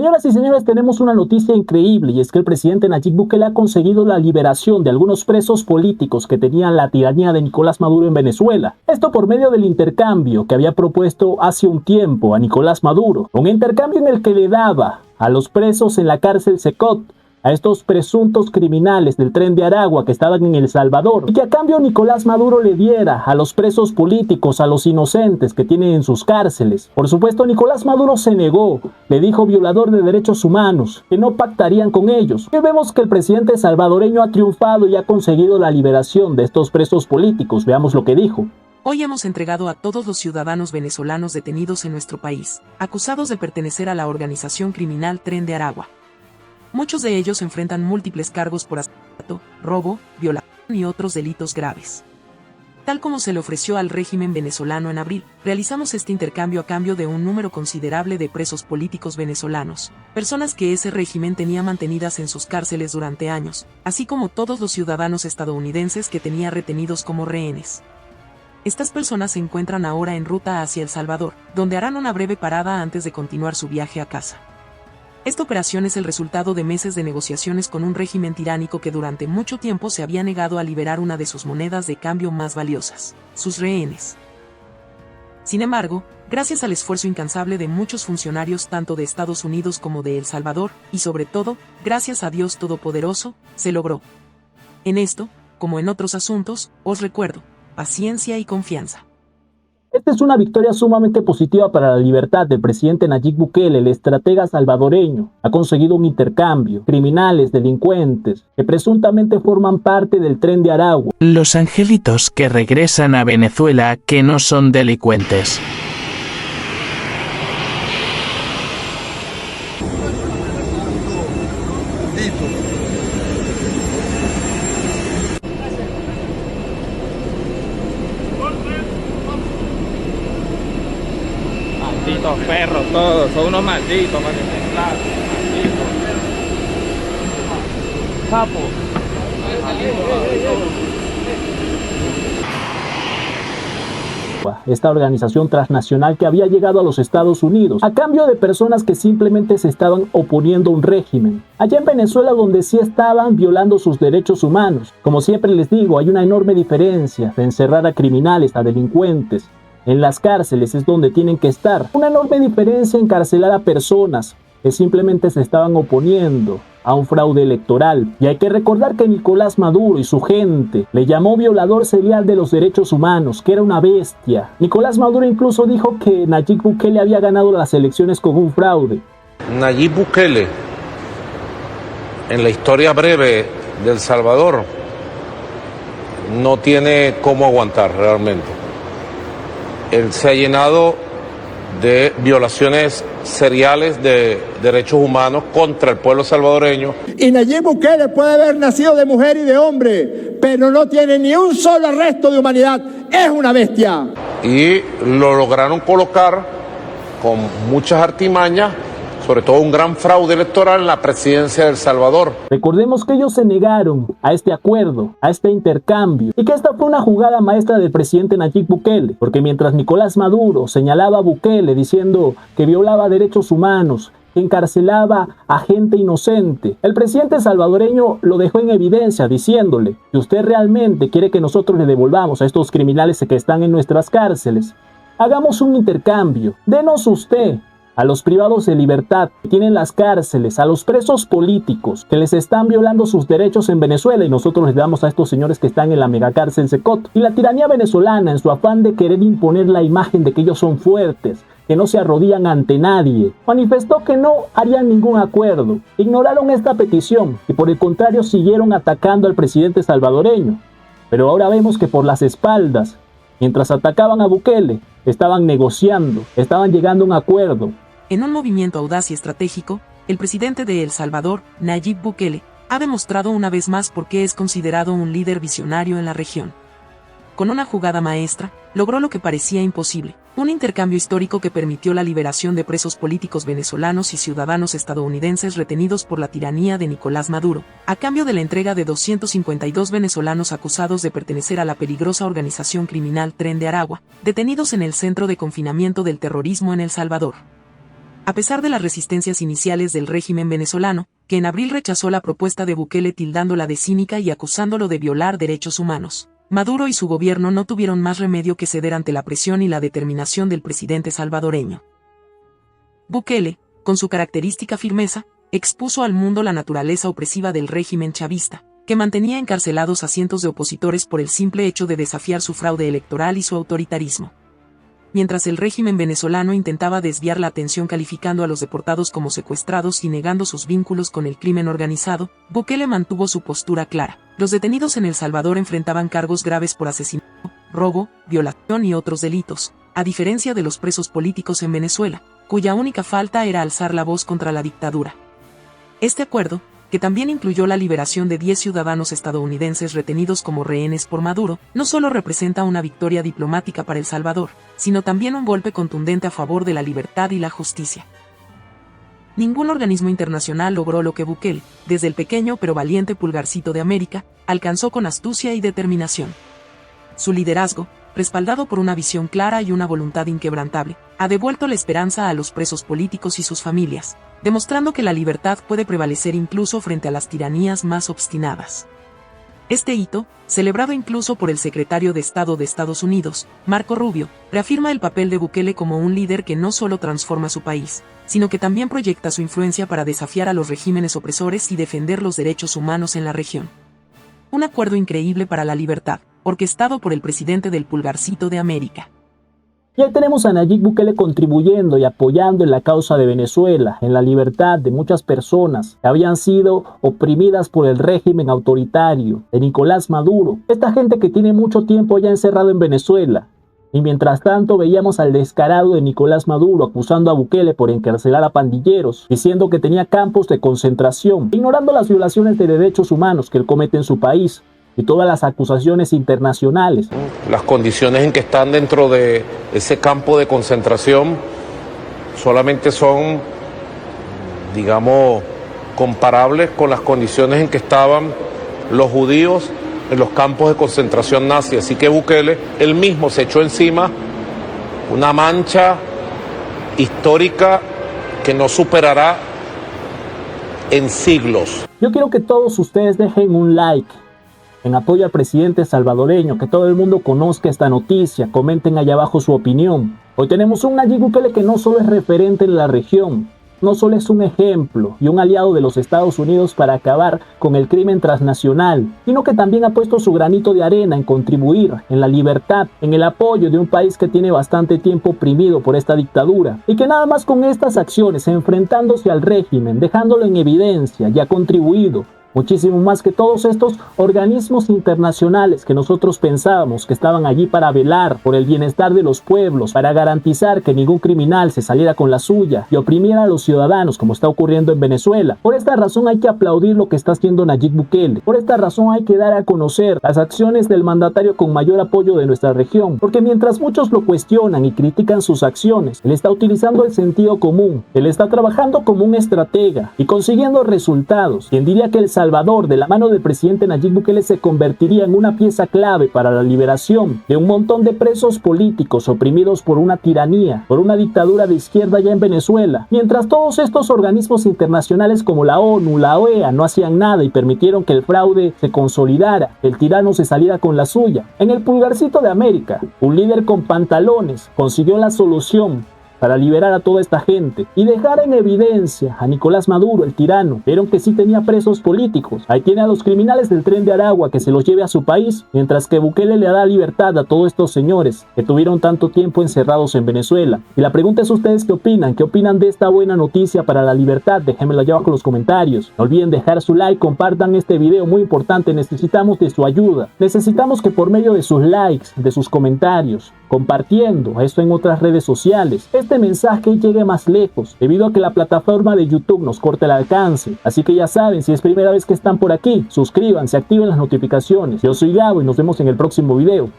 Señoras y señores, tenemos una noticia increíble y es que el presidente Nayib Bukele ha conseguido la liberación de algunos presos políticos que tenían la tiranía de Nicolás Maduro en Venezuela. Esto por medio del intercambio que había propuesto hace un tiempo a Nicolás Maduro. Un intercambio en el que le daba a los presos en la cárcel Secot, a estos presuntos criminales del Tren de Aragua que estaban en El Salvador, y que a cambio Nicolás Maduro le diera a los presos políticos, a los inocentes que tienen en sus cárceles. Por supuesto, Nicolás Maduro se negó, le dijo violador de derechos humanos, que no pactarían con ellos. Y vemos que el presidente salvadoreño ha triunfado y ha conseguido la liberación de estos presos políticos. Veamos lo que dijo. Hoy hemos entregado a todos los ciudadanos venezolanos detenidos en nuestro país, acusados de pertenecer a la organización criminal Tren de Aragua. Muchos de ellos enfrentan múltiples cargos por asesinato, robo, violación y otros delitos graves. Tal como se le ofreció al régimen venezolano en abril, realizamos este intercambio a cambio de un número considerable de presos políticos venezolanos, personas que ese régimen tenía mantenidas en sus cárceles durante años, así como todos los ciudadanos estadounidenses que tenía retenidos como rehenes. Estas personas se encuentran ahora en ruta hacia El Salvador, donde harán una breve parada antes de continuar su viaje a casa. Esta operación es el resultado de meses de negociaciones con un régimen tiránico que durante mucho tiempo se había negado a liberar una de sus monedas de cambio más valiosas, sus rehenes. Sin embargo, gracias al esfuerzo incansable de muchos funcionarios tanto de Estados Unidos como de El Salvador, y sobre todo, gracias a Dios Todopoderoso, se logró. En esto, como en otros asuntos, os recuerdo, paciencia y confianza. Esta es una victoria sumamente positiva para la libertad del presidente Nayib Bukele, el estratega salvadoreño. Ha conseguido un intercambio. Criminales, delincuentes, que presuntamente forman parte del Tren de Aragua. Los angelitos que regresan a Venezuela que no son delincuentes. Malditos perros todos, son unos malditos, malditos. Sapo. Esta organización transnacional que había llegado a los Estados Unidos a cambio de personas que simplemente se estaban oponiendo a un régimen. Allá en Venezuela, donde sí estaban violando sus derechos humanos. Como siempre les digo, hay una enorme diferencia de encerrar a criminales, a delincuentes. En las cárceles es donde tienen que estar. Una enorme diferencia encarcelar a personas que simplemente se estaban oponiendo a un fraude electoral. Y hay que recordar que Nicolás Maduro y su gente le llamó violador serial de los derechos humanos, que era una bestia. Nicolás Maduro incluso dijo que Nayib Bukele había ganado las elecciones con un fraude. Nayib Bukele, en la historia breve de El Salvador, no tiene cómo aguantar realmente. Él se ha llenado de violaciones seriales de derechos humanos contra el pueblo salvadoreño. Y Nayib Bukele puede haber nacido de mujer y de hombre, pero no tiene ni un solo resto de humanidad. Es una bestia. Y lo lograron colocar con muchas artimañas, sobre todo un gran fraude electoral en la presidencia de El Salvador. Recordemos que ellos se negaron a este acuerdo, a este intercambio, y que esta fue una jugada maestra del presidente Nayib Bukele, porque mientras Nicolás Maduro señalaba a Bukele diciendo que violaba derechos humanos, que encarcelaba a gente inocente, el presidente salvadoreño lo dejó en evidencia diciéndole: si usted realmente quiere que nosotros le devolvamos a estos criminales que están en nuestras cárceles, hagamos un intercambio, denos usted a los privados de libertad que tienen las cárceles, a los presos políticos que les están violando sus derechos en Venezuela, y nosotros les damos a estos señores que están en la megacárcel Secot. Y la tiranía venezolana, en su afán de querer imponer la imagen de que ellos son fuertes, que no se arrodillan ante nadie, manifestó que no harían ningún acuerdo. Ignoraron esta petición y por el contrario siguieron atacando al presidente salvadoreño. Pero ahora vemos que por las espaldas, mientras atacaban a Bukele, estaban negociando, estaban llegando a un acuerdo. En un movimiento audaz y estratégico, el presidente de El Salvador, Nayib Bukele, ha demostrado una vez más por qué es considerado un líder visionario en la región. Con una jugada maestra, logró lo que parecía imposible, un intercambio histórico que permitió la liberación de presos políticos venezolanos y ciudadanos estadounidenses retenidos por la tiranía de Nicolás Maduro, a cambio de la entrega de 252 venezolanos acusados de pertenecer a la peligrosa organización criminal Tren de Aragua, detenidos en el centro de confinamiento del terrorismo en El Salvador. A pesar de las resistencias iniciales del régimen venezolano, que en abril rechazó la propuesta de Bukele tildándola de cínica y acusándolo de violar derechos humanos, Maduro y su gobierno no tuvieron más remedio que ceder ante la presión y la determinación del presidente salvadoreño. Bukele, con su característica firmeza, expuso al mundo la naturaleza opresiva del régimen chavista, que mantenía encarcelados a cientos de opositores por el simple hecho de desafiar su fraude electoral y su autoritarismo. Mientras el régimen venezolano intentaba desviar la atención calificando a los deportados como secuestrados y negando sus vínculos con el crimen organizado, Bukele mantuvo su postura clara. Los detenidos en El Salvador enfrentaban cargos graves por asesinato, robo, violación y otros delitos, a diferencia de los presos políticos en Venezuela, cuya única falta era alzar la voz contra la dictadura. Este acuerdo, que también incluyó la liberación de 10 ciudadanos estadounidenses retenidos como rehenes por Maduro, no solo representa una victoria diplomática para El Salvador, sino también un golpe contundente a favor de la libertad y la justicia. Ningún organismo internacional logró lo que Bukele, desde el pequeño pero valiente pulgarcito de América, alcanzó con astucia y determinación. Su liderazgo, respaldado por una visión clara y una voluntad inquebrantable, ha devuelto la esperanza a los presos políticos y sus familias, demostrando que la libertad puede prevalecer incluso frente a las tiranías más obstinadas. Este hito, celebrado incluso por el secretario de Estado de Estados Unidos, Marco Rubio, reafirma el papel de Bukele como un líder que no solo transforma su país, sino que también proyecta su influencia para desafiar a los regímenes opresores y defender los derechos humanos en la región. Un acuerdo increíble para la libertad, orquestado por el presidente del pulgarcito de América. Y ahí tenemos a Nayib Bukele contribuyendo y apoyando en la causa de Venezuela, en la libertad de muchas personas que habían sido oprimidas por el régimen autoritario de Nicolás Maduro. Esta gente que tiene mucho tiempo ya encerrado en Venezuela. Y mientras tanto veíamos al descarado de Nicolás Maduro acusando a Bukele por encarcelar a pandilleros, diciendo que tenía campos de concentración, ignorando las violaciones de derechos humanos que él comete en su país y todas las acusaciones internacionales. Las condiciones en que están dentro de ese campo de concentración solamente son, digamos, comparables con las condiciones en que estaban los judíos en los campos de concentración nazi. Así que Bukele, él mismo se echó encima una mancha histórica que no superará en siglos. Yo quiero que todos ustedes dejen un like en apoyo al presidente salvadoreño, que todo el mundo conozca esta noticia, comenten allá abajo su opinión. Hoy tenemos un Nayib Bukele que no solo es referente en la región, no solo es un ejemplo y un aliado de los Estados Unidos para acabar con el crimen transnacional, sino que también ha puesto su granito de arena en contribuir en la libertad, en el apoyo de un país que tiene bastante tiempo oprimido por esta dictadura, y que nada más con estas acciones, enfrentándose al régimen, dejándolo en evidencia, ya ha contribuido muchísimo más que todos estos organismos internacionales que nosotros pensábamos que estaban allí para velar por el bienestar de los pueblos, para garantizar que ningún criminal se saliera con la suya y oprimiera a los ciudadanos como está ocurriendo en Venezuela. Por esta razón hay que aplaudir lo que está haciendo Nayib Bukele. Por esta razón hay que dar a conocer las acciones del mandatario con mayor apoyo de nuestra región, porque mientras muchos lo cuestionan y critican sus acciones, él está utilizando el sentido común, él está trabajando como un estratega y consiguiendo resultados. Quien diría que El Salvador, de la mano del presidente Nayib Bukele, se convertiría en una pieza clave para la liberación de un montón de presos políticos oprimidos por una tiranía, por una dictadura de izquierda ya en Venezuela, mientras todos estos organismos internacionales como la ONU, la OEA no hacían nada y permitieron que el fraude se consolidara, que el tirano se saliera con la suya. En el pulgarcito de América, un líder con pantalones consiguió la solución para liberar a toda esta gente y dejar en evidencia a Nicolás Maduro, el tirano. Vieron que sí tenía presos políticos. Ahí tiene a los criminales del Tren de Aragua, que se los lleve a su país, mientras que Bukele le da libertad a todos estos señores que tuvieron tanto tiempo encerrados en Venezuela. Y la pregunta es: ¿ustedes qué opinan? ¿Qué opinan de esta buena noticia para la libertad? Déjenmelo allá abajo en los comentarios. No olviden dejar su like, compartan este video, muy importante. Necesitamos de su ayuda. Necesitamos que por medio de sus likes, de sus comentarios, compartiendo esto en otras redes sociales, este mensaje llegue más lejos, debido a que la plataforma de YouTube nos corta el alcance. Así que ya saben, si es primera vez que están por aquí, suscríbanse, activen las notificaciones. Yo soy Gabo y nos vemos en el próximo video.